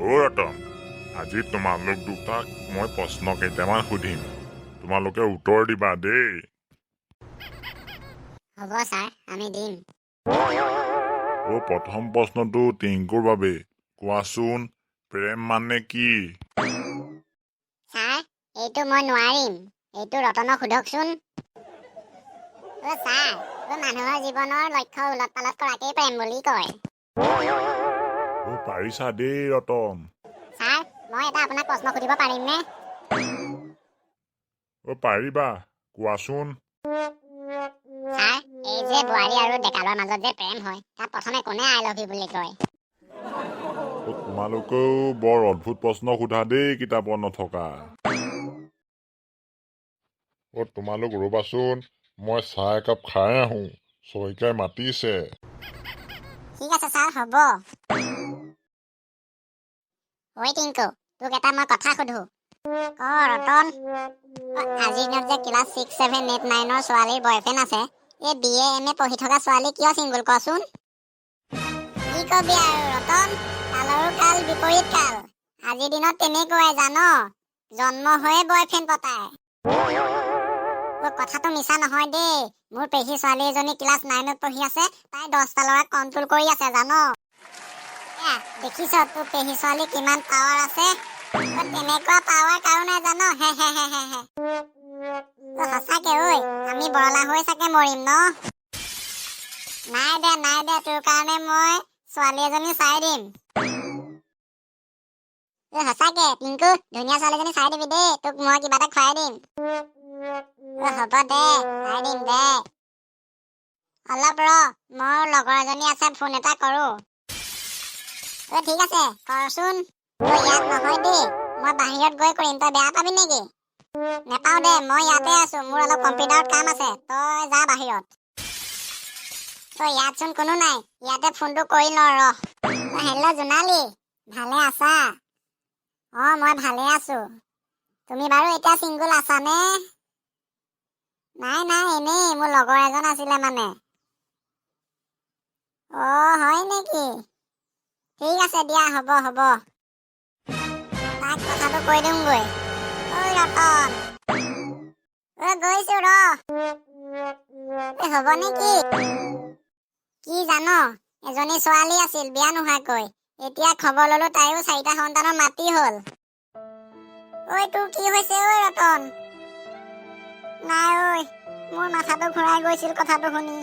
ৰতন, আজি তোমালোক দুটাক মই প্ৰশ্ন কেইটামান সুধিম, তোমালোকে উত্তৰ দিবা দেই। হ'ব ছাৰ, আমি দিম। প্ৰথম প্ৰশ্নটো টিংকুৰ বাবে। কোৱাচোন, প্ৰেম মানে কি? ছাৰ, এইটো মই নোৱাৰিম। এইটো ৰতনক সোধকচোন। ছাৰ, মানুহৰ জীৱনৰ লক্ষ্য উলট পালট কৰাকেই প্ৰেম বুলি কয়। পাৰিছা দেই ৰতন। ছাৰ, মই এটা আপোনাক প্ৰশ্ন সুধিব পাৰিমনে? পাৰিবা, কোৱাচোন। ছাৰ, এই যে বোৱাৰী আৰু ডেকালৰ মাজত যে প্ৰেম হয়, তাত প্ৰথমে কোনে আই লাভ ইউ বুলি কয়? তোমালোকেও বৰ অদ্ভুত প্ৰশ্ন সোধা দেই কিতাপত নথকা। তোমালোক ৰবাচোন, মই চাহ একাপ খাই আহোঁ, শইকীয়াই মাতিছে। ঠিক আছে ছাৰ, হ'ব। ঐ টিংকু, তোক এটা মই কথা সুধো। ৰতন, আজিৰ দিনত যে ক্লাছ 6, 7, 8, 9 ছোৱালীৰ বয়ফ্ৰেণ্ড আছে, এই BA, MA পঢ়ি থকা ছোৱালী কিয় চিংগুল কচোন? কি কবি আৰু ৰতন, কালৰো কাল বিপৰীত কাল। আজিৰ দিনত তেনেকুৱাই জান, জন্ম হৈয়ে বয়ফ্ৰেণ্ড পতায়। কথাটো মিছা নহয় দেই। মোৰ পেহী ছোৱালী এজনী ক্লাছ 9ত পঢ়ি আছে, তাই 10টা ল'ৰাক কণ্ট্ৰল কৰি আছে জান। দেখিছ তোৰ পেহী ছোৱালী কিমান পাৱাৰ আছে? তেনেকুৱা পাৱাৰ কাৰো নাই জান। সঁচাকে ঐ, আমি বৰলা হৈ চাগে মৰিম ন? নাই দে, তোৰ কাৰণে মই ছোৱালী এজনী চাই দিম। সঁচাকে টিংকু, ধুনীয়া ছোৱালীজনী চাই দিবি দেই, তোক মই কিবা এটা খুৱাই দিম। হ'ব দে, চাই দিম দে। অলপ ৰ, মোৰ লগৰ এজনী আছে, ফোন এটা কৰো। ঠিক আছে, কৰচোন। ইয়াত নহয় দেই, মই বাহিৰত গৈ কৰিম, তই বেয়া পাবি নেকি? নেপাও দে, মই ইয়াতে আছো, মোৰ অলপ কম্পিউটাৰত কাম আছে, তই যা বাহিৰত। ইয়াত চোন কোনো নাই, ইয়াতে ফোনটো কৰি লওঁ ৰ। হেল্ল' জোনালী, ভালে আছা? মই ভালে আছো। তুমি বাৰু এতিয়া চিংগুল আছানে? নাই, এনেই মোৰ লগৰ এজন আছিলে মানে। হয় নেকি? ঠিক আছে দিয়া, হ'ব। তাক কথাটো কৈ দিওঁগৈ। ৰতন, গৈছো ৰ। হ'ব নেকি? কি জান, এজনী ছোৱালী আছিল বিয়া নোহোৱাকৈ, এতিয়া খবৰ ললো তাইও 4টা সন্তানৰ মাতৃ হল। তোৰ কি হৈছে ৰতন? নাই মোৰ মাথাটো ঘূৰাই গৈছিল কথাটো শুনি।